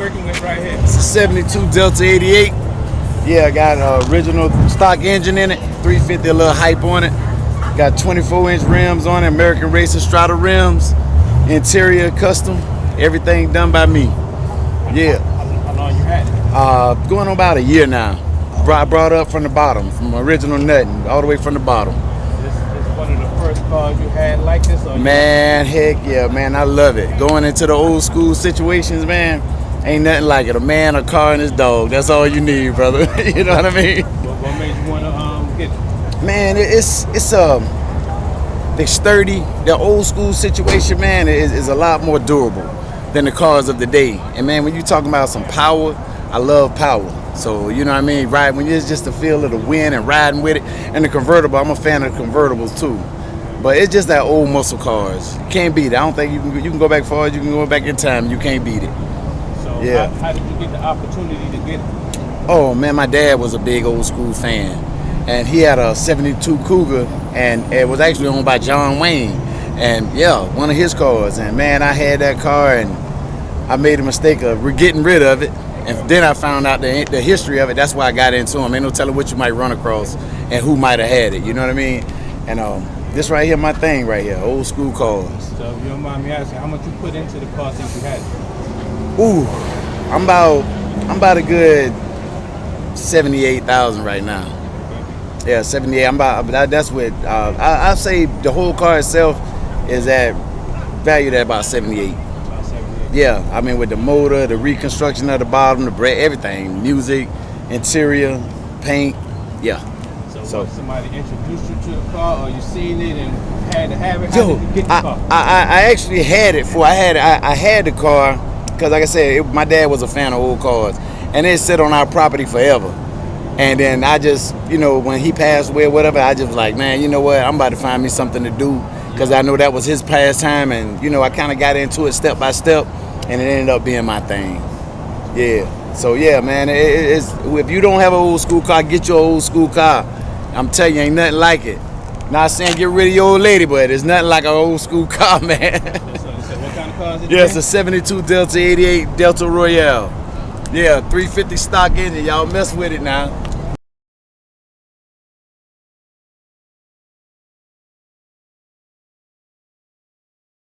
working with right here? It's a 72 Delta 88. Yeah, I got an original stock engine in it, 350, a little hype on it. Got 24-inch rims on it, American Racing Strada rims, interior custom, everything done by me. Yeah. How long you had it? Going on about a year now. Brought up from the bottom, from original nothing, all the way from the bottom. This is one of the first cars you had like this? Or Man, heck yeah, man, I love it. Going into the old school situations, man, ain't nothing like it. A man, a car, and his dog. That's all you need, brother. You know what I mean? What made you want to get it? Man, it's they're sturdy. The old school situation, man, is a lot more durable than the cars of the day. And man, when you talking about some power, I love power. So you know what I mean, right? When it's just the feel of the wind and riding with it, and the convertible, I'm a fan of the convertibles too. But it's just that old muscle cars. You can't beat it. I don't think you can go back far as you can go back in time. You can't beat it. So Yeah. how did you get the opportunity to get it? Oh man, my dad was a big old school fan, and he had a '72 Cougar, and it was actually owned by John Wayne. And yeah, one of his cars. And man, I had that car, and I made a mistake of getting rid of it. And then I found out the history of it. That's why I got into them. Ain't no telling what you might run across and who might have had it. You know what I mean? And this right here, my thing right here, old school cars. So if you don't mind me asking, how much you put into the car since you had it? Ooh, I'm about a good 78,000 right now. Yeah, 78. That's what I say. The whole car itself is valued at about 78. About 78. Yeah, I mean with the motor, the reconstruction of the bottom, the brake, everything, music, interior, paint. Yeah. So somebody introduced you to the car, or you seen it and had to have it? How did you get the car? I actually had it I had the car because, like I said, my dad was a fan of old cars, and it sat on our property forever. And then I just, when he passed away or whatever, I just was like, man, you know what? I'm about to find me something to do because I know that was his pastime, and I kind of got into it step by step, and it ended up being my thing. Yeah. So yeah, man, it's if you don't have an old school car, get your old school car. I'm telling you, ain't nothing like it. Not saying get rid of your old lady, but it's nothing like an old school car, man. So what kind of car is it? Yeah, it's a 72 Delta 88 Delta Royale. Yeah, 350 stock engine. Y'all mess with it now.